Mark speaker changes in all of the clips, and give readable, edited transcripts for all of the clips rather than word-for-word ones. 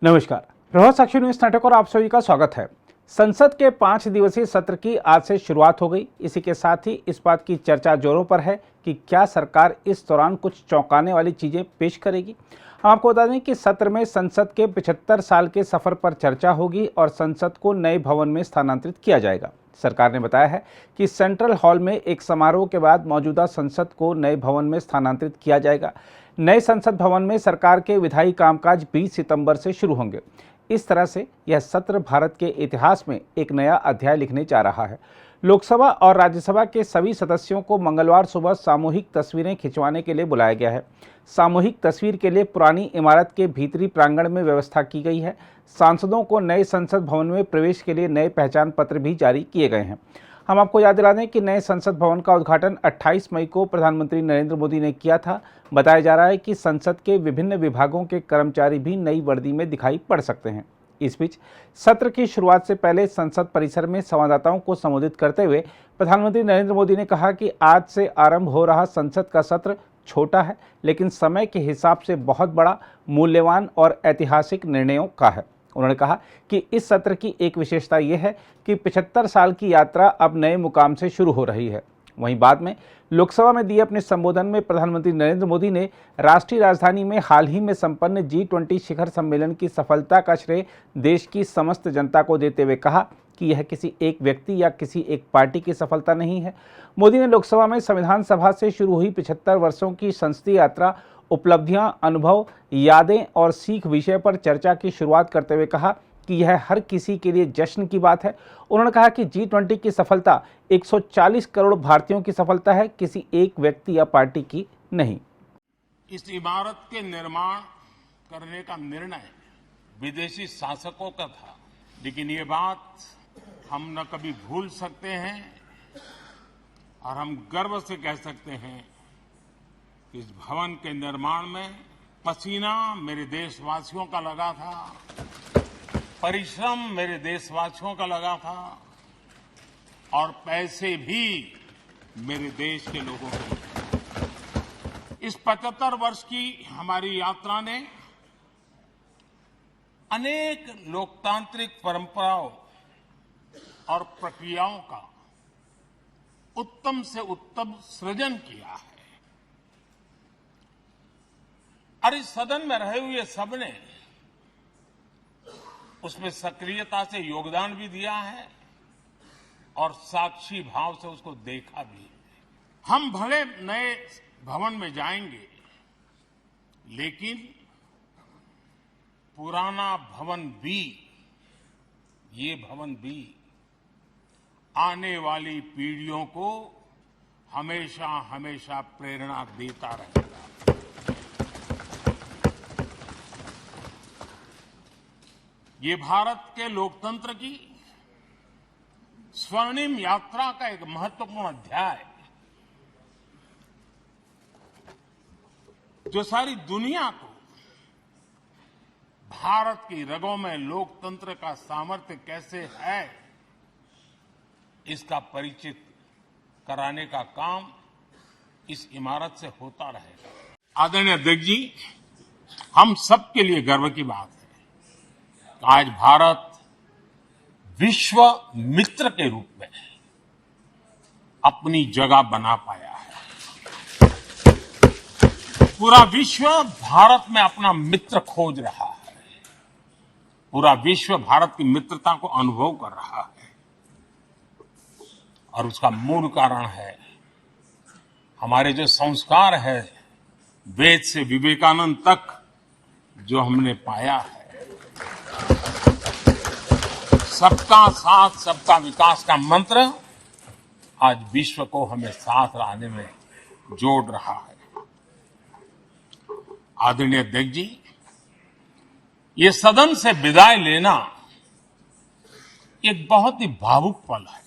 Speaker 1: नमस्कार, प्रभात साक्षी न्यूज नाटक और आप सभी का स्वागत है। संसद के 5 दिवसीय सत्र की आज से शुरुआत हो गई। इसी के साथ ही इस बात की चर्चा जोरों पर है कि क्या सरकार इस दौरान कुछ चौंकाने वाली चीजें पेश करेगी। हम आपको बता दें कि सत्र में संसद के 75 साल के सफर पर चर्चा होगी और संसद को नए भवन में स्थानांतरित किया जाएगा। सरकार ने बताया है कि सेंट्रल हॉल में एक समारोह के बाद मौजूदा संसद को नए भवन में स्थानांतरित किया जाएगा। नए संसद भवन में सरकार के विधायी कामकाज 20 सितंबर से शुरू होंगे। इस तरह से यह सत्र भारत के इतिहास में एक नया अध्याय लिखने जा रहा है। लोकसभा और राज्यसभा के सभी सदस्यों को मंगलवार सुबह सामूहिक तस्वीरें खिंचवाने के लिए बुलाया गया है। सामूहिक तस्वीर के लिए पुरानी इमारत के भीतरी प्रांगण में व्यवस्था की गई है। सांसदों को नए संसद भवन में प्रवेश के लिए नए पहचान पत्र भी जारी किए गए हैं। हम आपको याद दिला दें कि नए संसद भवन का उद्घाटन 28 मई को प्रधानमंत्री नरेंद्र मोदी ने किया था। बताया जा रहा है कि संसद के विभिन्न विभागों के कर्मचारी भी नई वर्दी में दिखाई पड़ सकते हैं। इस बीच सत्र की शुरुआत से पहले संसद परिसर में संवाददाताओं को संबोधित करते हुए प्रधानमंत्री नरेंद्र मोदी ने कहा कि आज से आरंभ हो रहा संसद का सत्र छोटा है, लेकिन समय के हिसाब से बहुत बड़ा, मूल्यवान और ऐतिहासिक निर्णयों का है। उन्होंने कहा कि इस सत्र की एक विशेषता यह है कि 75 साल की यात्रा अब नए मुकाम से शुरू हो रही है। वहीं बाद में लोकसभा में दिए अपने संबोधन में प्रधानमंत्री नरेंद्र मोदी ने राष्ट्रीय राजधानी में हाल ही में संपन्न G20 शिखर सम्मेलन की सफलता का श्रेय देश की समस्त जनता को देते हुए कहा कि यह किसी एक व्यक्ति या किसी एक पार्टी की सफलता नहीं है। मोदी ने लोकसभा में संविधान सभा से शुरू हुई 75 वर्षों की संसदीय यात्रा, उपलब्धियां, अनुभव, यादें और सीख विषय पर चर्चा की शुरुआत करते हुए कहा कि यह हर किसी के लिए जश्न की बात है। उन्होंने कहा कि G20 की सफलता 140 करोड़ भारतीयों की सफलता है, किसी एक व्यक्ति या पार्टी की नहीं।
Speaker 2: इस इमारत के निर्माण करने का निर्णय विदेशी शासकों का था, लेकिन ये बात हम न कभी भूल सकते हैं और हम गर्व से कह सकते हैं कि इस भवन के निर्माण में पसीना मेरे देशवासियों का लगा था, परिश्रम मेरे देशवासियों का लगा था और पैसे भी मेरे देश के लोगों के। इस 75 वर्ष की हमारी यात्रा ने अनेक लोकतांत्रिक परंपराओं और प्रक्रियाओं का उत्तम से उत्तम सृजन किया है और इस सदन में रहे हुए सबने उसमें सक्रियता से योगदान भी दिया है और साक्षी भाव से उसको देखा भी है। हम भले नए भवन में जाएंगे, लेकिन पुराना भवन भी, ये भवन भी आने वाली पीढ़ियों को हमेशा हमेशा प्रेरणा देता रहेगा। ये भारत के लोकतंत्र की स्वर्णिम यात्रा का एक महत्वपूर्ण अध्याय, जो सारी दुनिया को भारत की रगों में लोकतंत्र का सामर्थ्य कैसे है, इसका परिचित कराने का काम इस इमारत से होता रहेगा। आदरणीय अध्यक्ष जी, हम सबके लिए गर्व की बात है कि आज भारत विश्व मित्र के रूप में अपनी जगह बना पाया है। पूरा विश्व भारत में अपना मित्र खोज रहा है। पूरा विश्व भारत की मित्रता को अनुभव कर रहा है और उसका मूल कारण है हमारे जो संस्कार है, वेद से विवेकानंद तक जो हमने पाया है। सबका साथ सबका विकास का मंत्र आज विश्व को हमें साथ लाने में जोड़ रहा है। आदरणीय अध्यक्ष जी, ये सदन से विदाई लेना एक बहुत ही भावुक पल है।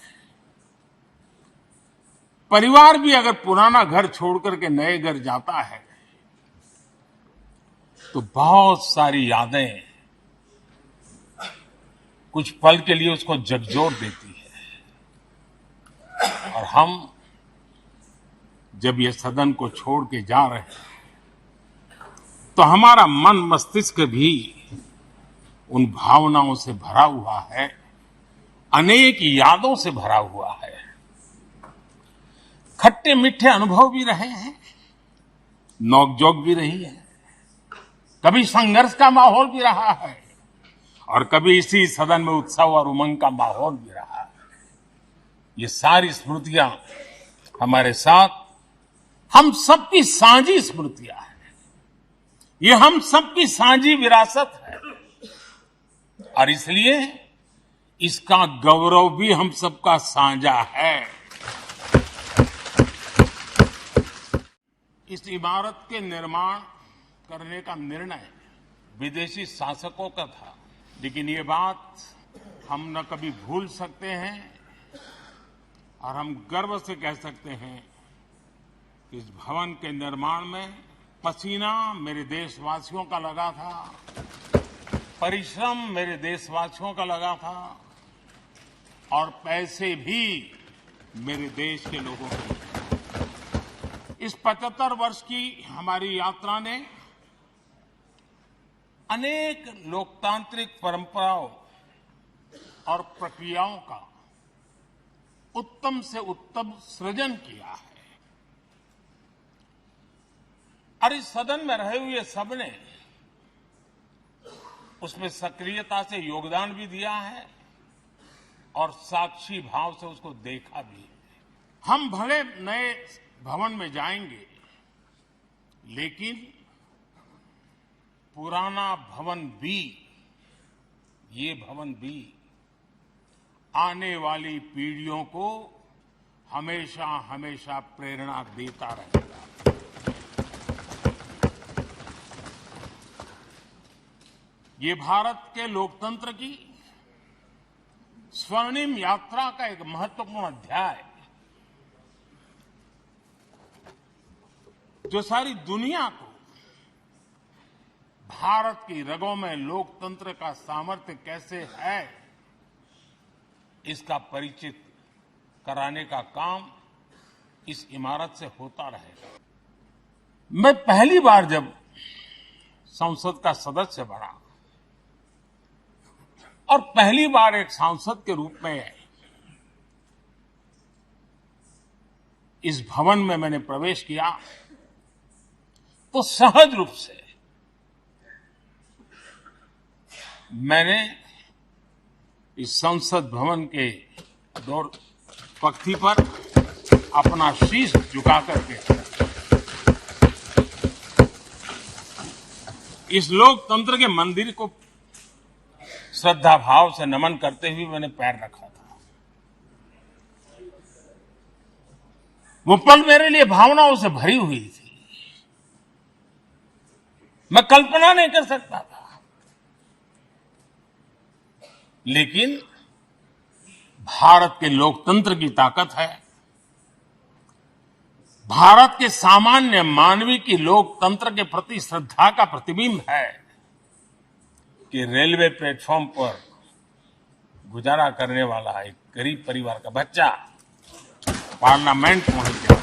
Speaker 2: परिवार भी अगर पुराना घर छोड़कर के नए घर जाता है तो बहुत सारी यादें कुछ पल के लिए उसको झकझोर देती है और हम जब ये सदन को छोड़ के जा रहे हैं तो हमारा मन मस्तिष्क भी उन भावनाओं से भरा हुआ है, अनेक यादों से भरा हुआ है। खट्टे मीठे अनुभव भी रहे हैं, नोकझोंक भी रही है, कभी संघर्ष का माहौल भी रहा है और कभी इसी सदन में उत्सव और उमंग का माहौल भी रहा है। ये सारी स्मृतियां हमारे साथ हम सबकी साझी स्मृतियां हैं, ये हम सबकी साझी विरासत है और इसलिए इसका गौरव भी हम सबका साझा है। इस इमारत के निर्माण करने का निर्णय विदेशी शासकों का था, लेकिन ये बात हम न कभी भूल सकते हैं और हम गर्व से कह सकते हैं कि इस भवन के निर्माण में पसीना मेरे देशवासियों का लगा था, परिश्रम मेरे देशवासियों का लगा था और पैसे भी मेरे देश के लोगों के। इस 75 वर्ष की हमारी यात्रा ने अनेक लोकतांत्रिक परंपराओं और प्रक्रियाओं का उत्तम से उत्तम सृजन किया है और इस सदन में रहे हुए सबने उसमें सक्रियता से योगदान भी दिया है और साक्षी भाव से उसको देखा भी है। हम भले नए भवन में जाएंगे, लेकिन पुराना भवन भी, ये भवन भी आने वाली पीढ़ियों को हमेशा हमेशा प्रेरणा देता रहेगा। ये भारत के लोकतंत्र की स्वर्णिम यात्रा का एक महत्वपूर्ण अध्याय जो सारी दुनिया को भारत की रगों में लोकतंत्र का सामर्थ्य कैसे है, इसका परिचित कराने का काम इस इमारत से होता रहेगा। मैं पहली बार जब संसद का सदस्य बना और पहली बार एक सांसद के रूप में इस भवन में मैंने प्रवेश किया, तो सहज रूप से मैंने इस संसद भवन के दौर पक्ति पर अपना शीश झुका करके इस लोकतंत्र के मंदिर को श्रद्धा भाव से नमन करते हुए मैंने पैर रखा था। वो पल मेरे लिए भावनाओं से भरी हुई थी, मैं कल्पना नहीं कर सकता था, लेकिन भारत के लोकतंत्र की ताकत है, भारत के सामान्य मानवी की लोकतंत्र के प्रति श्रद्धा का प्रतिबिंब है कि रेलवे प्लेटफॉर्म पर गुजारा करने वाला एक गरीब परिवार का बच्चा पार्लियामेंट पहुंच गया।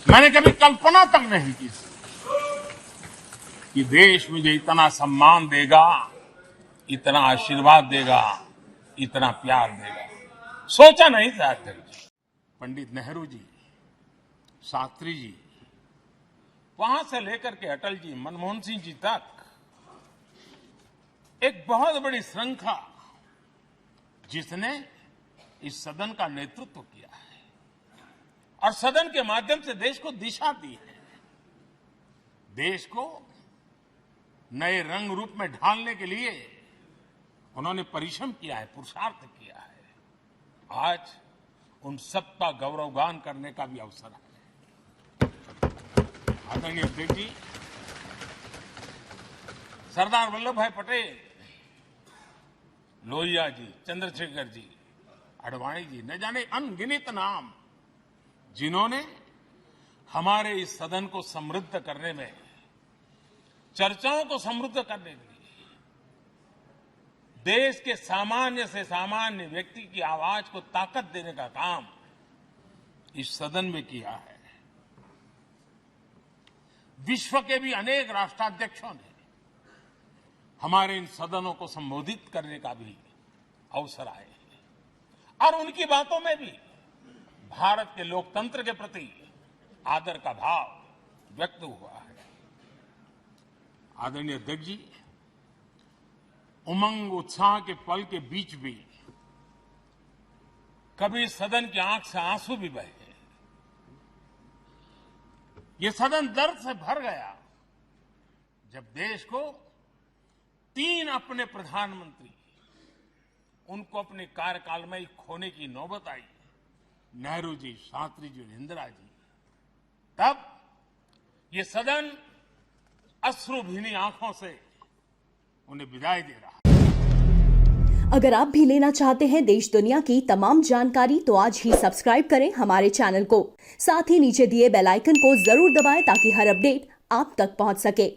Speaker 2: मैंने कभी कल्पना तक नहीं की कि देश मुझे इतना सम्मान देगा, इतना आशीर्वाद देगा, इतना प्यार देगा। सोचा नहीं था। पंडित नेहरू जी, शास्त्री जी, वहां से लेकर के अटल जी, मनमोहन सिंह जी तक एक बहुत बड़ी श्रृंखला जिसने इस सदन का नेतृत्व किया है और सदन के माध्यम से देश को दिशा दी है, देश को नए रंग रूप में ढालने के लिए उन्होंने परिश्रम किया है, पुरुषार्थ किया है। आज उन सबका गौरवगान करने का भी अवसर है। आदरणीय अध्यक्ष जी, सरदार वल्लभ भाई पटेल, लोहिया जी, चंद्रशेखर जी, आडवाणी जी, न जाने अनगिनत नाम, जिन्होंने हमारे इस सदन को समृद्ध करने में, चर्चाओं को समृद्ध करने के लिए, देश के सामान्य से सामान्य व्यक्ति की आवाज को ताकत देने का काम इस सदन में किया है। विश्व के भी अनेक राष्ट्राध्यक्षों ने हमारे इन सदनों को संबोधित करने का भी अवसर आए और उनकी बातों में भी भारत के लोकतंत्र के प्रति आदर का भाव व्यक्त हुआ है। आदरणीय अध्यक्ष जी, उमंग उत्साह के पल के बीच भी कभी सदन की आंख से आंसू भी बहे। ये सदन दर्द से भर गया जब देश को 3 अपने प्रधानमंत्री उनको अपने कार्यकाल में ही खोने की नौबत आई। नेहरू जी, शास्त्री जी और इंदिरा जी। तब ये सदन अश्रु भीनी आंखों से उन्हें विदाई दे रहा।
Speaker 3: अगर आप भी लेना चाहते हैं देश दुनिया की तमाम जानकारी तो आज ही सब्सक्राइब करें हमारे चैनल को। साथ ही नीचे दिए बेल आइकन को जरूर दबाएं ताकि हर अपडेट आप तक पहुंच सके।